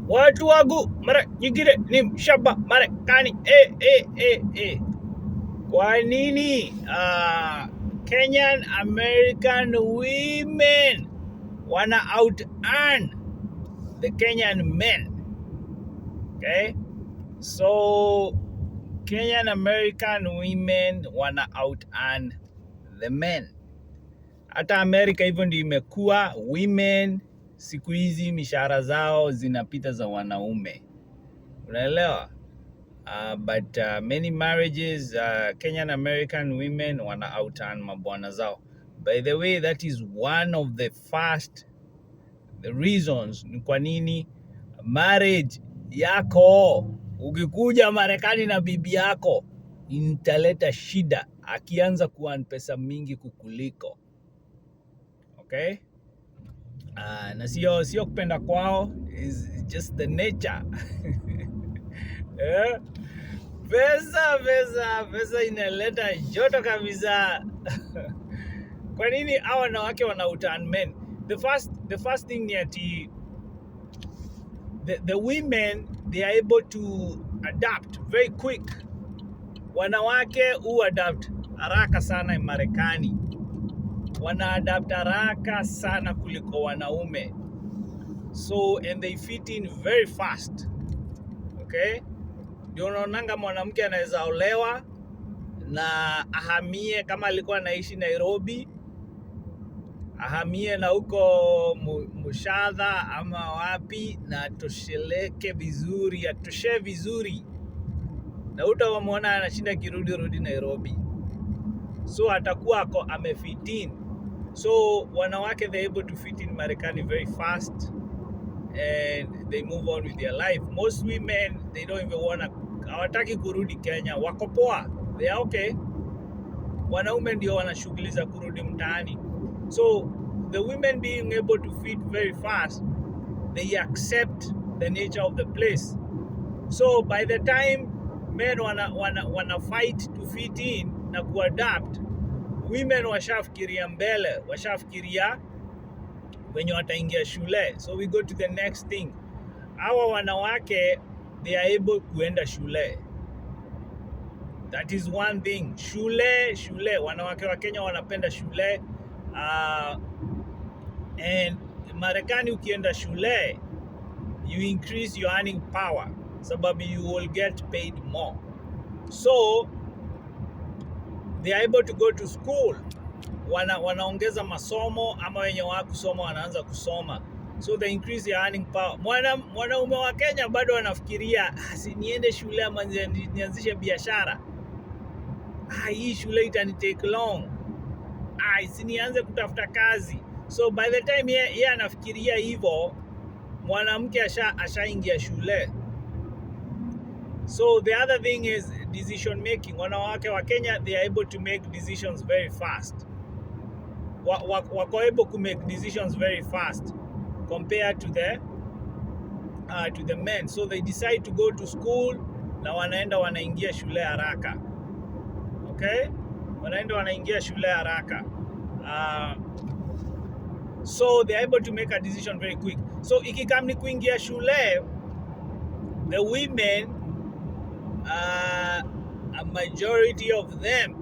Watu wangu mara nyingine ni mshamba Marekani. Kwa nini Kenyan American women wanna out earn the Kenyan men? Okay, so Kenyan American women wanna out earn the men. Hata Amerika hivyo ndio imekuwa. Women siku hizi mishahara zao zinapita za wanaume, unaelewa? But many marriages, Kenyan American women wana out earn mabwana zao. By the way, that is one of the reasons ni kwa nini marriage yako, ukikuja Marekani na bibi yako, italeta shida akianza kuearn pesa mingi kukuliko. Okay? Na sio kupenda kwao, is just the nature. Yeah? Pesa inaleta joto kabisa. Kwa nini hawa wanawake wana out earn men? The first thing ni ati the women, they are able to adapt very quick. Wanawake adapt haraka sana Marekani. Wana adapt haraka sana kuliko wanaume. So, and they fit in very fast. Okay? Ndio unaonanga mwanamke anaweza olewa na ahamie, kama alikuwa anaishi Nairobi, ahamie na huko Mushadha ama wapi, na atosheleke vizuri, atoshe vizuri, na utamuona anashinda kirudi Nairobi. So atakuwa amefit in. So wanawake, they're able to fit in Marekani very fast and they move on with their life. Most women, they don't even hawataki kurudi Kenya, wako poa, they are okay. Wanaume ndio wana shughuli za kurudi mtaani. So the women being able to fit very fast, they accept the nature of the place. So by the time men wana fight to fit in na kuadapt, women washafikiria mbele, washafikiria wenye wataingia shule. So we go to the next thing. Hawa wanawake, they are able kuenda shule. That is one thing. Shule. Wanawake wa Kenya wanapenda shule. And Marekani ukienda shule, you increase your earning power, sababu you will get paid more. So they are able to go to school. Wanaongeza masomo, ama wenye kusoma wanaanza kusoma. So they increase their earning power. Mwanaume wa Kenya bado wanafikiria, si niende shule ama nianzishe biashara. Hii shule itani take long. Si nianze kutafuta kazi. So by the time yeye anafikiria hivyo, mwanamke ashaingia shule. So the other thing is decision making. Wanawake wa Kenya, they are able to make decisions very fast. Wako able to make decisions very fast compared to the men. So they decide to go to school na wanaingia shule haraka. Okay? Wanaingia shule haraka. So they are able to make a decision very quick. So ikikam ni kuingia shule, the women, a majority of them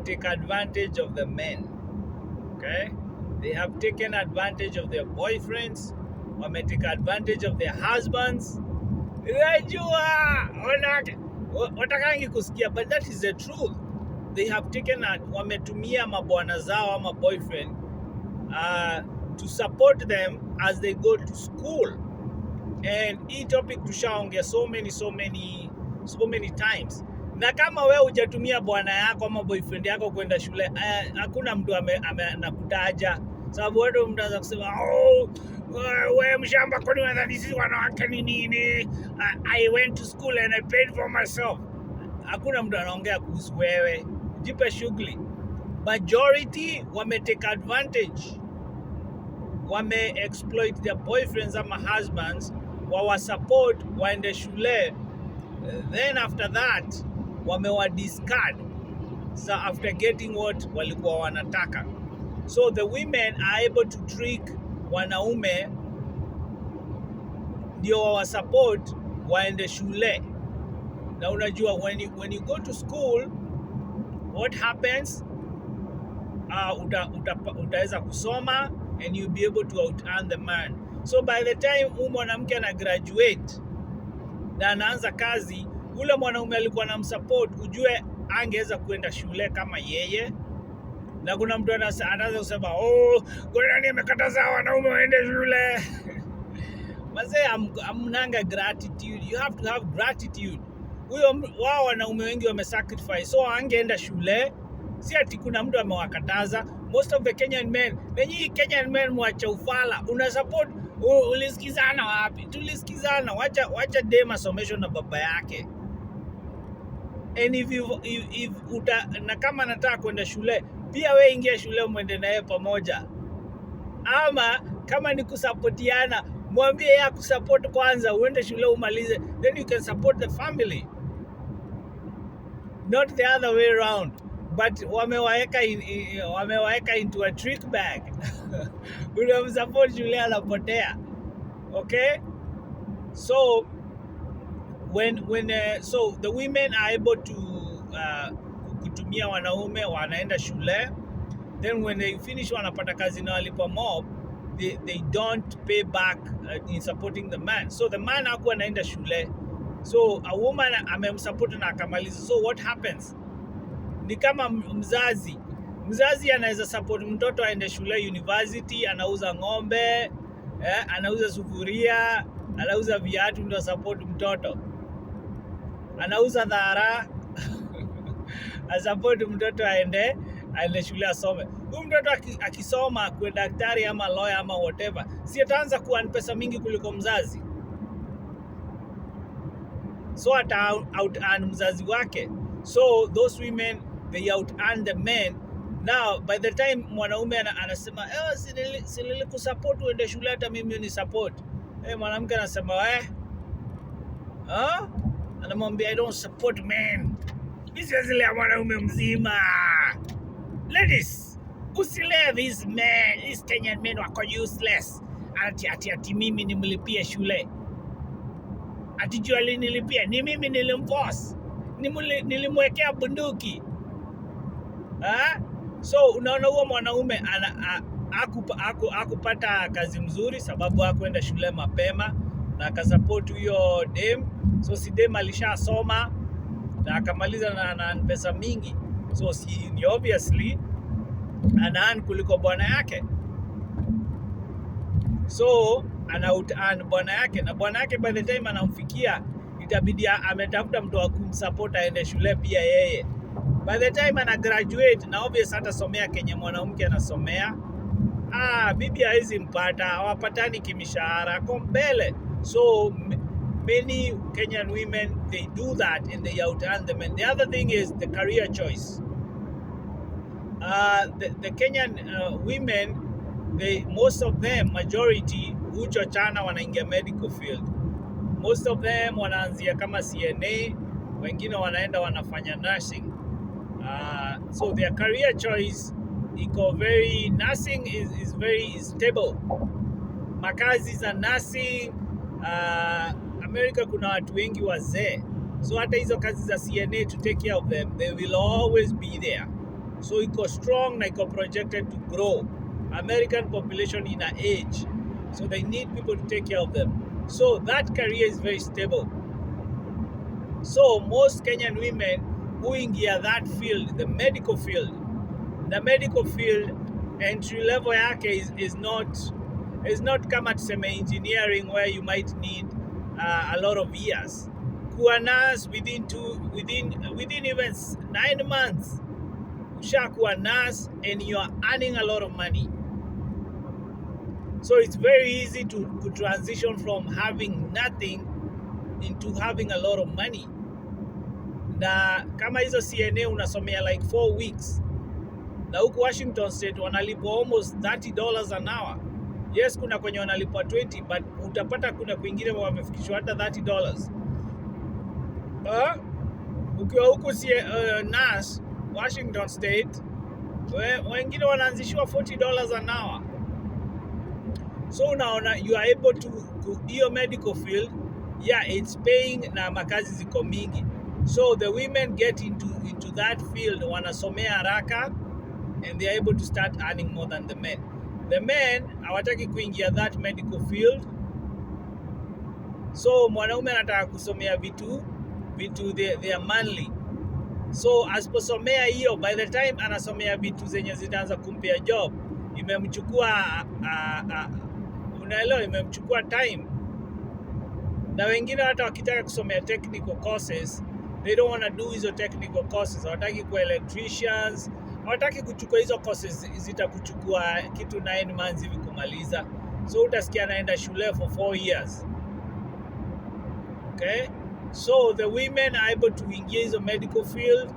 take advantage of the men. Okay? They have taken advantage of their boyfriends, take advantage of their husbands. Unajua, watakangi kusikia, but that is the truth. They have taken wametumia mabwana zao ama boyfriend to support them as they go to school. And hii topic tushaongea so many times. Na kama wewe hujatumia bwana yako ama boyfriend yako kwenda shule, hakuna mtu anakutaja. Sababu watu mtaanza kusema, wewe mshamba, kwani unadhani sisi wanawake ni nini? I went to school and I paid for myself. Hakuna mtu anaongea kuhusu wewe. Jipe shughuli. Majority take advantage. Exploit their boyfriends ama husbands, support waende shule. Then after that, discard. So after getting what walikuwa wanataka. So the women are able to trick wanaume ndio wa support waende shule. Na unajua when you go to school, what happens, utaweza kusoma and you'll be able to out earn the man. So by the time mwanamke ana graduate na anaanza kazi, ule mwanaume alikuwa anamsupport, ujue angeweza kuenda shule kama yeye. Na kuna mtu anaanza kusema, kwa nini amekataza wanaume waende shule? Mazee, amnanga gratitude. You have to have gratitude. Wao wanaume wengi wamesacrifice, so angeenda shule. Si ati kuna mtu amewakataza. Most of the Kenyan men, nenyi Kenyan men mwacha ufala. Una support, ulisikizana wapi? Tulisikizana, wacha dem asomeshwe na baba yake. And if na kama nataka kwenda shule, pia we ingia shule mwende naye pamoja. Ama kama ni kusapotiana, mwambie yeye kusupport kwanza, uende shule umalize, then you can support the family. Not the other way around. But wamewaeka into a trick bag. Unamsupport shule anapotea. Okay? So so the women are able to kutumia wanaume wanaenda shule, then when they finish wanapata kazi na walipa mob, they don't pay back in supporting the man. So the man hakuwa anaenda shule, so a woman amemsupport na akamaliza. So what happens, ni kama mzazi anaweza support mtoto aende shule university, anauza ng'ombe, anauza sufuria, anauza viatu ndio support mtoto, anauza dhara asupport mtoto aende shule asome. Huyu mtoto akisoma kuwa daktari ama lawyer ama whatever, si ataanza kuwa pesa mingi kuliko mzazi, so ata out earn mzazi wake. So those women, they out earn the men. Now by the time mwanaume anasema si kusupport uende shule, hata mimi ni support, mwanamke anasema anamwambia I don't support men. This is zile mwanaume mzima. Ladies, usilee these men, these Kenyan men wako useless. Ati mimi nimlipie shule. Ati jua nilipia, ni mimi nilimforce. Nilimwekea bunduki. So unaona huo mwanaume hakupata kazi mzuri sababu hakuenda shule mapema na akasupport huyo dem. So si dem alishasoma na akamaliza na pesa mingi, so si ni obviously anaan kuliko bwana yake, so ana bwana yake, na bwana yake by the time anamfikia itabidi ametafuta mtu wa kumsupport aende shule pia yeye. By the time ana graduate, na obvious atasomea Kenya mwanamke anasomea, bibi haizi mpata, hawapatani kimishahara kwa mbele. So many Kenyan women, they do that and they out earn them. And the other thing is the career choice. The Kenyan women, most of them, majority, huchochana wanaingia medical field. Most of them wanaanzia kama CNA, wengine wanaenda wanafanya nursing. So their career choice nursing is very stable. Makazi za nursing, America kuna watu wengi wazee, so hata hizo kazi za CNA, to take care of them, they will always be there. So iko strong na iko projected to grow. American population in a age, so they need people to take care of them. So that career is very stable. So most Kenyan women who ingia that field, the medical field, entry level yake is not kama tuseme engineering where you might need a lot of years. Kuwa nurse within even 9 months, ushakuwa nurse and you are earning a lot of money. So it's very easy to transition from having nothing into having a lot of money. Na kama hizo CNA unasomea like 4 weeks, na huku Washington State wanalipwa almost $30 an hour. Yes, kuna kwenye wanalipwa 20, but utapata kuna kwingine wamefikishwa hata $30. Ukiwa huku nurse Washington State, wengine wanaanzishwa $40 an hour. So unaona you are able to hiyo medical field, yeah, it's paying na makazi ziko mingi, so the women get into that field, wanasomea haraka and they are able to start earning more than the men. The men hawataki kuingia that medical field, so mwanaume anataka kusomea vitu they are manly, so asiposomea hiyo, by the time anasomea vitu zenye zitaanza kumpea job, imemchukua unaelewa, imemchukua time. Na wengine hata wakitaka kusomea technical courses, they don't want to do hizo technical courses, hawataki kuwa electricians, hawataki kuchukua hizo courses zitakuchukua kitu 9 months hivi kumaliza, so utasikia anaenda shule for 4 years. Okay, so the women are able to engage the medical field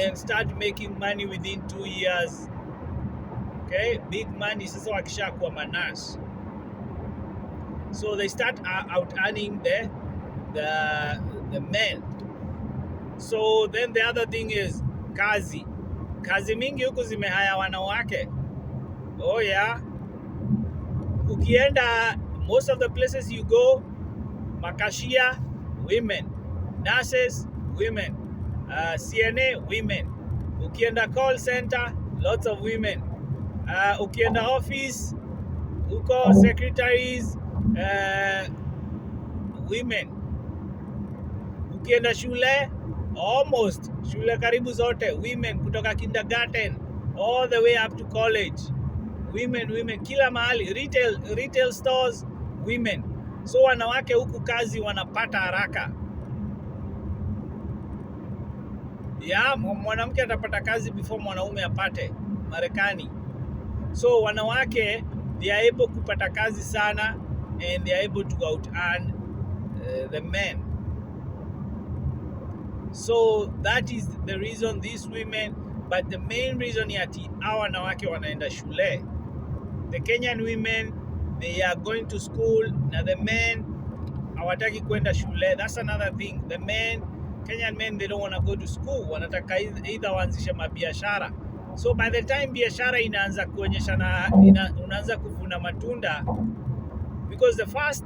and start making money within 2 years. Okay, big money sasa wakisha kuwa manurse, so they start out earning the men. So then the other thing is kazi mingi huku zimehaya wanawake. Oh yeah, ukienda most of the places you go, makashia women, nurses women, CNA women, ukienda call center lots of women, ukienda office huko secretaries, women, ukienda shule almost shule karibu zote women, kutoka kindergarten all the way up to college, women kila mahali, retail stores women. So wanawake huku kazi wanapata haraka. Ya mwanamke atapata kazi before mwanaume apate Marekani. So wanawake they are able kupata kazi sana and they are able to out earn the men. So that is the reason these women, but the main reason yati hawa wanawake wanaenda shule. The Kenyan women, they are going to school, na the men hawataki kwenda shule. That's another thing. The men, Kenyan men, they don't want to go to school. Wanataka either waanzishe mabiashara. So by the time biashara inaanza kuonyesha unaanza kuvuna matunda, because the first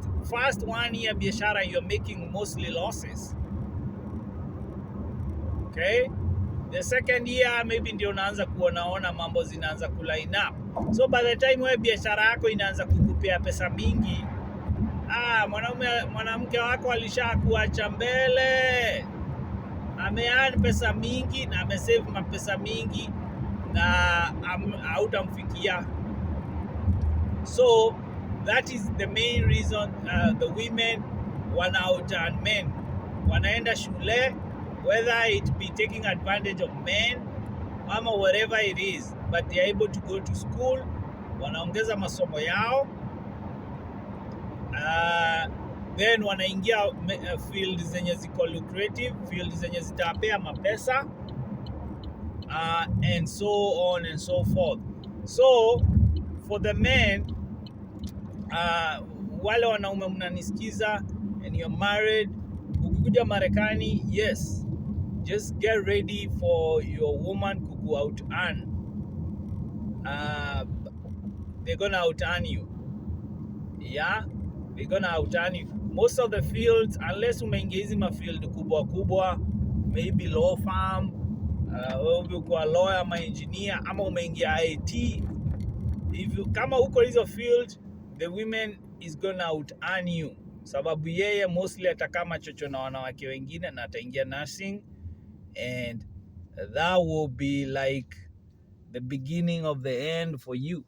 1 year biashara you're making mostly losses. Okay, the second year maybe ndio unaanza kuonaona mambo zinaanza kuline up. So by the time wewe biashara yako inaanza kukupea pesa mingi, mwanamke wako alishakuacha mbele, ameearn pesa mingi na amesave mapesa mingi na hautamfikia. So that is the main reason the women wana out earn men, wanaenda shule, whether it be taking advantage of men ama whatever it is, but they are able to go to school, wanaongeza masomo yao, then wanaingia field zenye ziko lucrative, field zenye zitapea mapesa, and so on and so forth. So for the men, wale wanaume mnanisikiza and you're married, ukikuja Marekani, yes, just get ready for your woman kuku out earn. They're gonna out earn you. Yeah, they're gonna out earn you. Most of the fields, unless umeingia hizi mafield kubwa kubwa, maybe law firm, kwa lawyer ama engineer, ama umeingia IT, kama uko hizo field, the women is gonna out earn you, sababu yeye mostly atakama chocho na wanawake wengine na ataingia nursing, and that will be like the beginning of the end for you.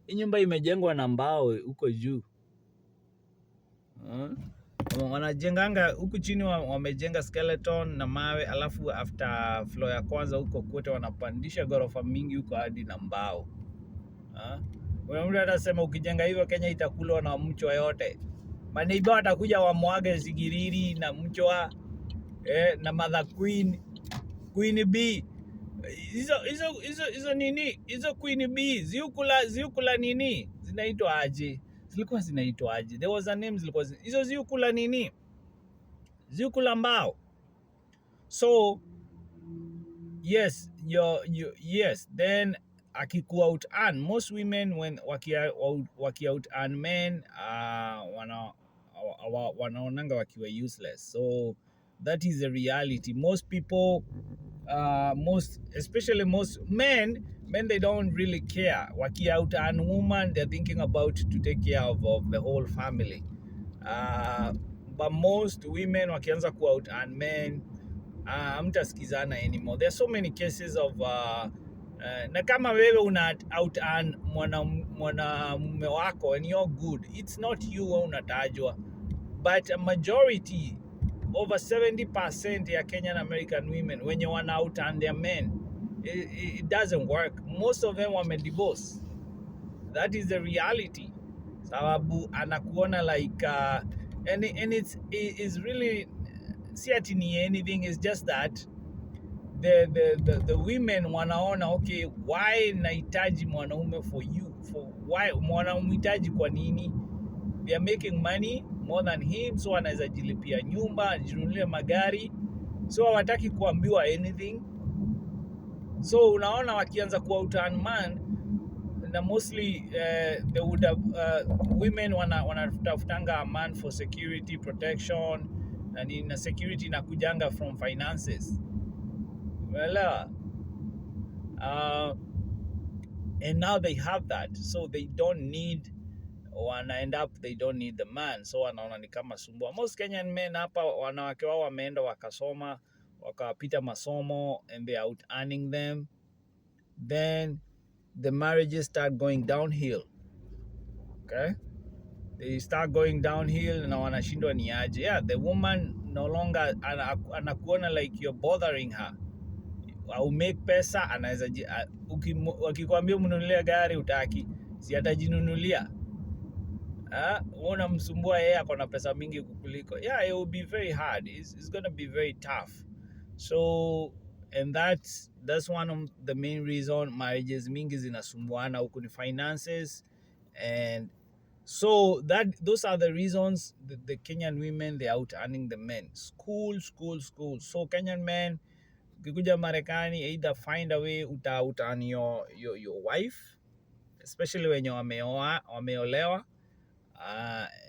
Hii nyumba imejengwa na mbao huko juu. Wanajenganga huku chini, wamejenga skeleton na mawe, alafu after floor ya kwanza huko kote wanapandisha ghorofa mingi huko hadi na mbao. Mtu atasema ukijenga hivyo Kenya itakulwa na mchwa yote. Maneiba watakuja wamwage sigiriri na mchwa, na mother queen bee. Hizo nini? Hizo queen bee ziukula nini? Zinaitwa aje? Zilikuwa zinaitwa aje? There was a name zilikuwa. Hizo ziukula nini? Ziukula mbao. So yes, yes, then akiku out earn, most women when waki out earn men wanaonanga wakiwa useless. So that is the reality. Most people, especially most men, they don't really care. Waki out earn woman, they're thinking about to take care of the whole family. But most women wakianza ku out earn men, hamtasikizana anymore. There are so many cases of na kama wewe una out earn mwanamume wako and you're good, it's not you unatajwa, but a majority, over 70% ya Kenyan American women wenye wana out earn their men, it doesn't work. Most of them wame divorce. That is the reality. Sababu anakuona like and it's really, si ati ni anything, it's just that the women wanaona, okay, why nahitaji mwanaume for you, for why mwanamhitaji kwa nini? They are making money more than him, so anaweza jilipia nyumba, ajinunulie magari, so hawataki kuambiwa anything. So unaona wakianza ku out earn man, na mostly they would have women wanatafutanga a man for security, protection, and in security inakujanga from finances. Well, and now they have that, so they don't need, they don't need the man, so wanaona ni kama sumbua. Most Kenyan men hapa, wanawake wao wameenda wakasoma, wakapita masomo, and they are out earning them, then the marriages start going downhill. Okay, they start going downhill na wanashindwa ni aje. Yeah, the woman no longer anakuona like you're bothering her. Au make pesa, anaweza wakikwambia mnunulia gari utaki, si atajinunulia. Unamsumbua yeye ako na pesa mingi kukuliko. Yeah, it will be very hard. It's going to be very tough. So, and that's one of the main reason marriages mingi zinasumbuana huku ni finances. And so those are the reasons the Kenyan women, they're out earning the men. School. So Kenyan men, ukikuja Marekani, either find a way out earn your wife, especially when you wameolewa,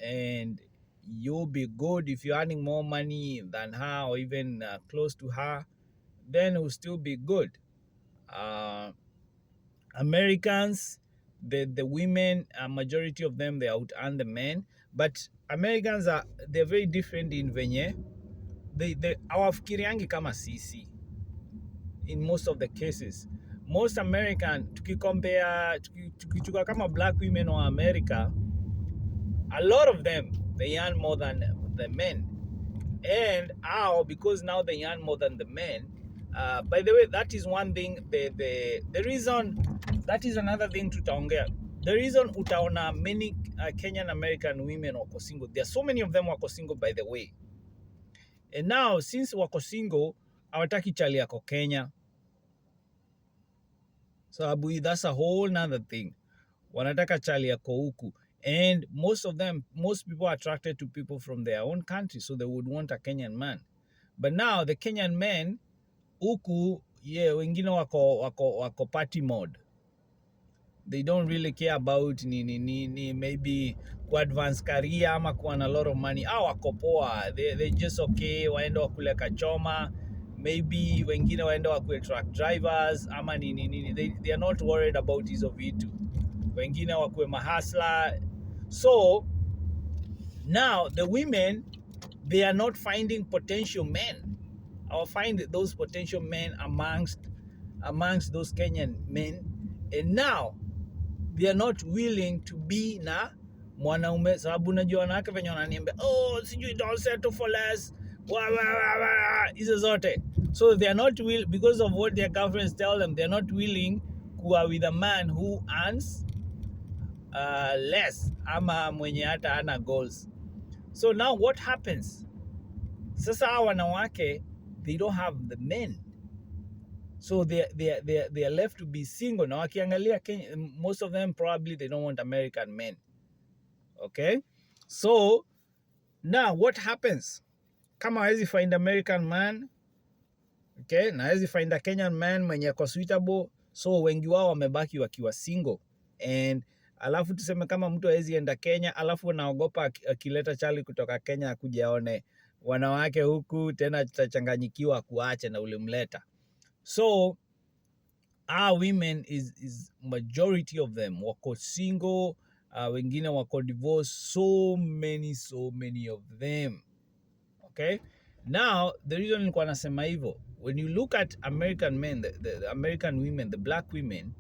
and you'll be good. If you're earning more money than her or even close to her, then it will still be good. Americans, the women, a majority of them, they out earn the men, but Americans they're very different in venye they hawafikiriangi kama sisi. In most of the cases, most American, tukichukua kama black women or America, a lot of them, they earn more than the men. And because now they earn more than the men, by the way, that is one thing, the reason, that is another thing tutaongea. The reason utaona many Kenyan American women wako single, there are so many of them wako single, by the way. And now, since wako single, hawataki chali yako Kenya. So that's a whole nother thing. Wanataka chali yako huku. And most people are attracted to people from their own country, so they would want a Kenyan man. But now the Kenyan men huku, yeah, wengine wako party mode. They don't really care about maybe ku advance career ama kuwa na a lot of money. Wako poa. They just okay, waende wakule kachoma. Maybe wengine waende wakue truck drivers ama nini. They are not worried about hizo vitu. Wengine wakue mahasla. So now the women, they are not finding potential men. I'll find those potential men amongst those Kenyan men, and now they are not willing to be na mwanaume. Sababu unajua wanawake venye wananiambia, sijui don't settle for less, hizo zote. So they are not willing, because of what their girlfriends tell them, they are not willing kuwa with a man who earns less ama mwenye hata ana goals. So now what happens? Sasa hawa wanawake, they don't have the men, so they are left to be single. Now wakiangalia Kenya, most of them probably they don't want American men. Okay, so now what happens? Kama hawezi find American man, okay, na hawezi find a Kenyan man mwenye ako suitable, so wengi wao wamebaki wakiwa single. And alafu tuseme kama mtu hawezi enda Kenya, alafu anaogopa akileta chali kutoka Kenya akuja aone wanawake huku, tena tutachanganyikiwa kuache na ulimleta. So our women is majority of them wako single, wengine wako divorce, so many of them. Okay, now the reason nilikuwa nasema hivyo, when you look at American men, the American women, the black women,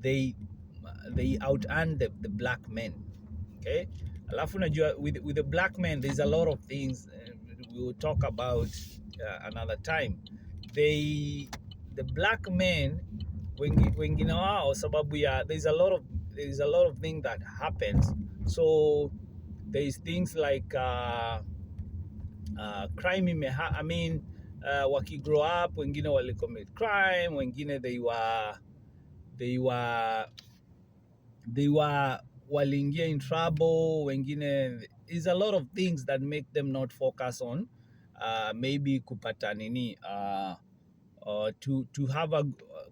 they out earn the black men. Okay, alafu najua with the black men there's a lot of things we will talk about another time. The black men wengine wao sababu ya there's a lot of things that happens. So there's things like crime waki grow up, wengine wali commit crime, wengine they were waliingia in trouble, wengine is a lot of things that make them not focus on maybe kupata nini to have a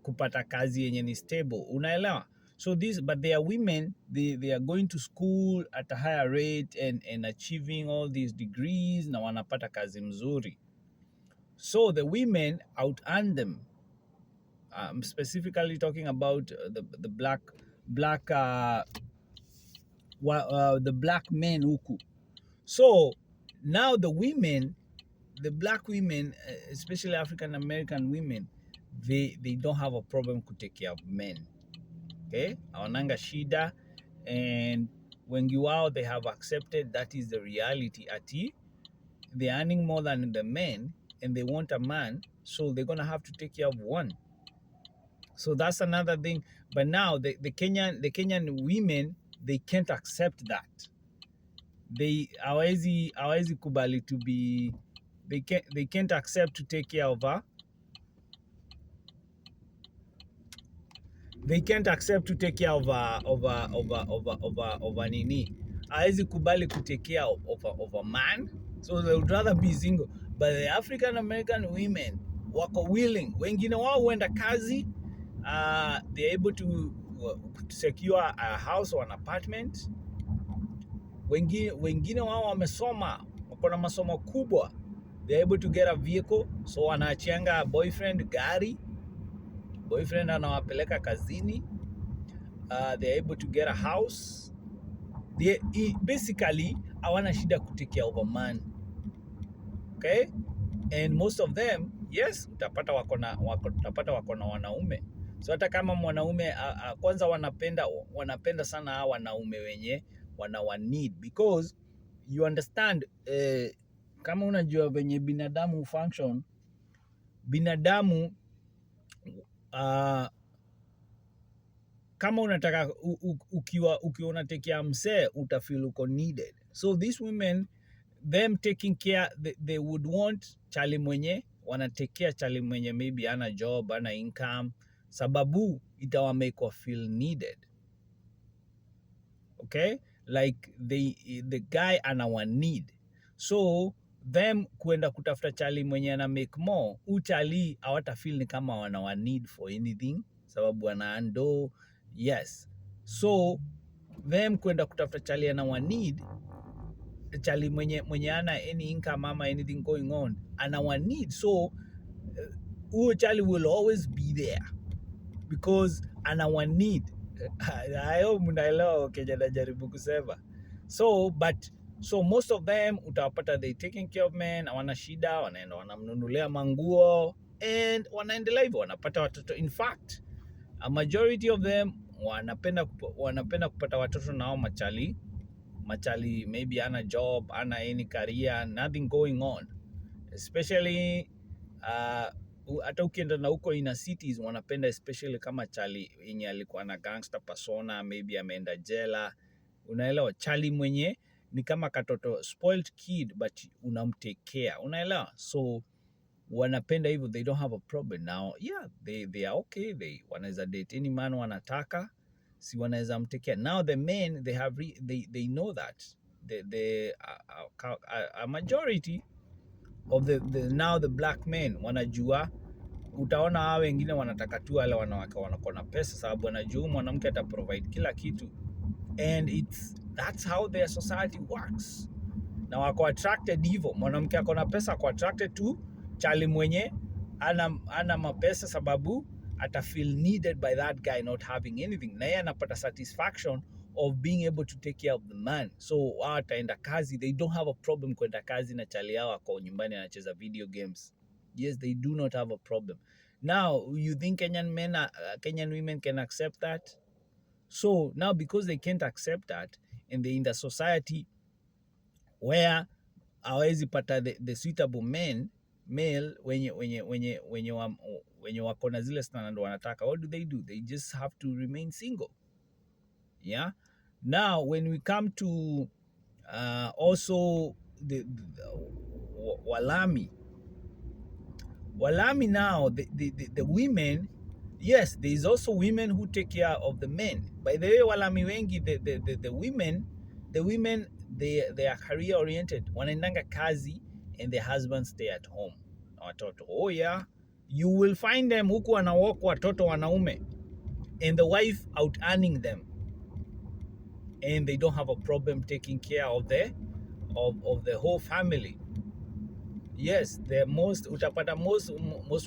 kupata kazi yenye ni stable, unaelewa. So but they are women, they are going to school at a higher rate and achieving all these degrees na wanapata kazi mzuri. So the women out earn them. I'm specifically talking about the black the black men huku. So now the black women, especially African American women, they don't have a problem to take care of men. Okay, hawananga shida, and wengi wao they have accepted that is the reality. Ati they're earning more than the men and they want a man, so they're gonna have to take care of one. So that's another thing. But now the Kenyan women, they can't accept that. They hawezi kubali to be, they can't accept to take care of her. They can't accept to take care of nini. Hawezi kubali to take care of a man. So they would rather be single. But the African American women wako willing. Wengine wao huenda kazi, they're able to secure a house or an apartment. Wengine wao wamesoma, wako na masomo kubwa, they're able to get a vehicle, so wanaachianga boyfriend gari, boyfriend anawapeleka kazini, they're able to get a house. Basically hawana shida kutekea over man. Okay, and most of them, yes, utapata wako na wanaume. So hata kama mwanaume kwanza wanapenda sana hawa wanaume wenye wanawa need, because you understand, kama unajua venye binadamu function, binadamu kama unataka ukiwa unatekea msee utafeel uko needed. So these women, them taking care, they would want chali mwenye wanatekea chali mwenye maybe ana job, ana income, sababu itawa make wa feel needed. Okay, like the guy anawa need, so them kuenda kutafuta chali mwenye ana make more, uchali hawata feel ni kama wanawa need for anything, sababu ana ando. Yes, so them kuenda kutafuta chali anawa need, chali mwenye ana any income ama anything going on, anawa need. So chali will always be there because anawa need. Hayo mnaelewa Kenya najaribu kusema. So most of them utawapata they taking care of men, hawana shida, wanaenda wanamnunulia manguo and wanaendelea hivyo, wanapata watoto. In fact, a majority of them wanapenda kupata watoto nao machali maybe ana job, ana any career, nothing going on, especially hata ukienda na huko inner cities wanapenda, especially kama chali yenye alikuwa na gangster persona, maybe ameenda jela, unaelewa, chali mwenye ni kama katoto spoiled kid but unamtake care, unaelewa. So wanapenda hivyo, they don't have a problem. Now yeah, they are okay, they wanaweza date any man wanataka, si wanaweza mtekea. Now the men, they know that a majority of the now the black men wanajua utaona hao wengine wanataka tu wale wanawake wanakuwa na pesa, sababu wanajua mwanamke ata provide kila kitu, and that's how their society works. Na wako attracted hivyo, mwanamke ako na pesa ako attracted to chali mwenye ana mapesa, sababu ata feel needed by that guy not having anything, na yeye anapata satisfaction of being able to take care of the man. So ataenda kazi, they don't have a problem kwenda kazi na chali yao ako nyumbani anacheza video games. Yes, they do not have a problem. Now, you think Kenyan women can accept that? So now, because they can't accept that, and they're in the society where hawezi pata the suitable male wenye wako na zile standard wanataka, what do? They just have to remain single. Yeah. Now, when we come to also the Walami now, the women, yes, there is also women who take care of the men. By the way, Walami wengi, the women, they are career oriented. Wanaendanga kazi and their husbands stay at home na watoto. Oh yeah, you will find them huku wanawalk watoto wanaume and the wife out earning them, and they don't have a problem taking care of the whole family. Yes, utapata most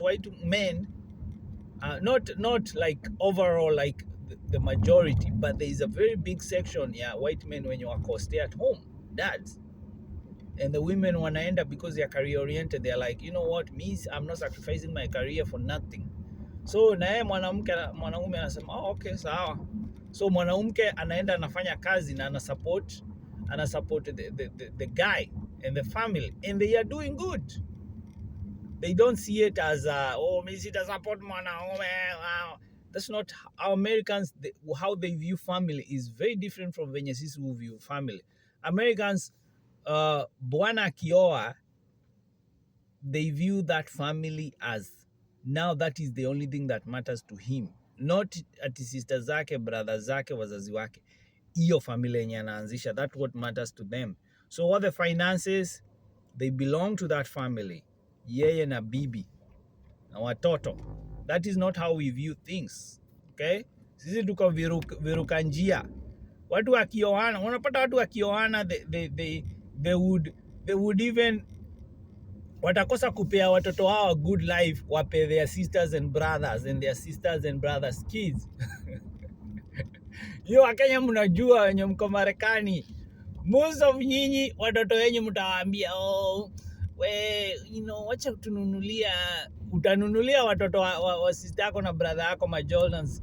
white men, not like overall like the majority, but there is a very big section, yeah, white men when you are stay at home dads, and the women wanaenda because they are career oriented. They are like, you know what, me, I'm not sacrificing my career for nothing. So na yeye mwanaume anasema okay, sawa. So mwanamke anaenda anafanya kazi na ana support the guy and the family, and they are doing good. They don't see it as me sita support mwanaume. Wow. That's not how Americans, how they view family is very different from venye sisi who view family. Americans, bwana akioa, they view that family as now that is the only thing that matters to him, not ati sister zake, brother zake, wazazi wake. Iyo familia yenye anaanzisha, that's what matters to them. So what the finances, they belong to that family, yeye na bibi na watoto. That is not how we view things. Okay, sisi tuko viruka njia. Watu wakioana, unapata watu wakioana, they would even watakosa kupea watoto wao a good life, wape their sisters and brothers and their sisters and brothers kids. Yo, Wakenya mnajua wenye mko Marekani, most of nyinyi watoto wenyu mtawaambia, wacha utanunulia watoto wa sister yako na brother yako ma Jordans,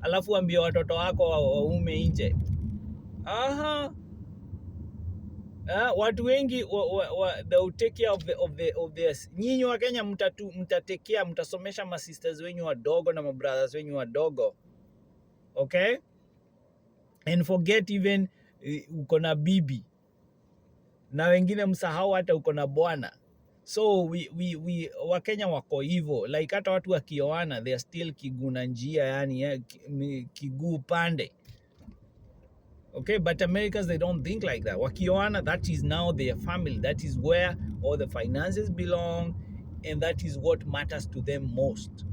alafu waambie watoto wako waume nje. Watu wengi they will take care of this. Nyinyi wa Kenya mtatekea, mtasomesha ma sisters wenyu wadogo na ma brothers wenyu wadogo. Okay? And forget even uko na bibi. Na wengine msahau hata uko na bwana. So wa Kenya wako hivyo. Like hata watu wakioana, they are still kiguna njia, yani kiguu pande. Okay, but Americans, they don't think like that. Wakioana, that is now their family. That is where all the finances belong, and that is what matters to them most.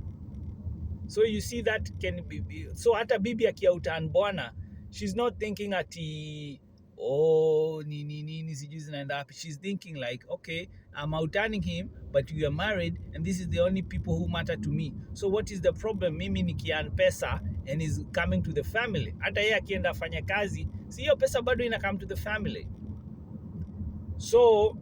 So you see that can be. So hata bibi akiautan bwana, she's not thinking ati nini sijui zinaenda wapi. She's thinking like, okay, I'm outearning him, but you are married, and this is the only people who matter to me. So what is the problem? Mimi nikian pesa and is coming to the family. Hata yeye akienda afanya kazi, si hiyo pesa bado ina come to the family. So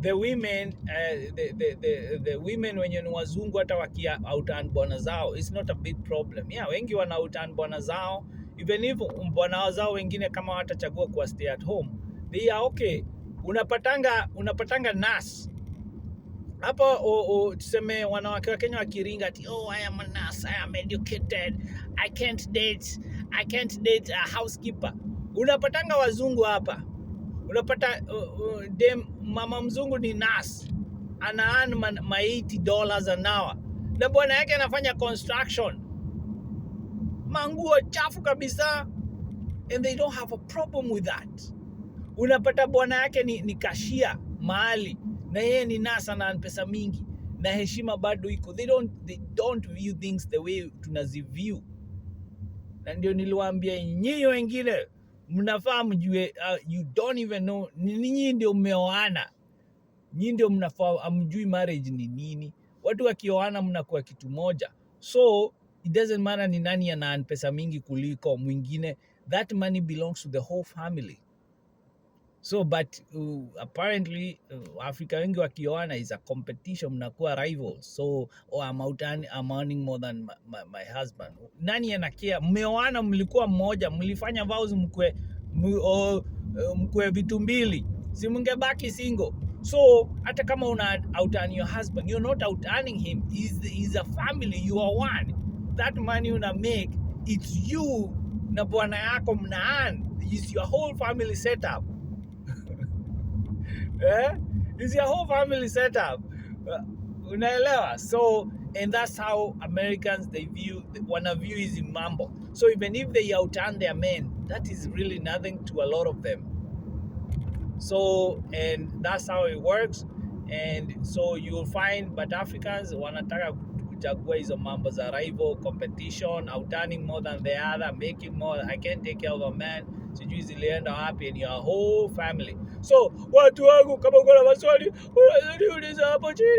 the women, the women wenye ni wazungu hata wakia outan bwana zao, it's not a big problem. Yeah, wengi wana outan bwana zao, even if bwana zao wengine kama watachagua kuwa stay at home, they are okay. Unapatanga nurse hapo, tuseme wanawake wa Kenya wakiringa ati I am a nurse, I am educated, I can't date a housekeeper. Unapatanga wazungu hapa, unapata mama mzungu ni nurse, ana earn ma $80 an hour, na bwana yake anafanya construction, manguo chafu kabisa, and they don't have a problem with that. Unapata bwana yake ni cashier mahali, na yeye ni nurse na pesa mingi, na heshima bado iko. They don't view things the way tunaziview. Na ndio niliwaambia nyinyi wengine mnafaa mjue, you don't even know, nyinyi ndio mmeoana, nyinyi ndio mnafaa amjui marriage ni nini. Watu wakioana mnakuwa kitu moja, so it doesn't matter ni nani ana pesa mingi kuliko mwingine, that money belongs to the whole family. So but apparently Africa wengi wakioana is a competition, mnakuwa rivals. So I'm earning more than my husband. Nani anakia? Mmeoana, mlikuwa mmoja, mlifanya vows mkwe vitu mbili, si mngebaki single. So hata kama una out-earn your husband, you're not out-earning him. He's a family, you are one. That money una make, it's you na bwana yako mnaan. It's your whole family setup. It's your whole family setup. Unaelewa? So, and that's how Americans, they wanna view is mambo. So even if they out-earn their men, that is really nothing to a lot of them. So, and that's how it works. And so you'll find, but Africans wanataka kuchagua hizo mambo za rival competition, out-earning more than the other, making more. I can't take care of a man. Sijui zilienda wapi in your whole family. So watu wangu, kama uko na maswali unaweza niuliza hapo chini.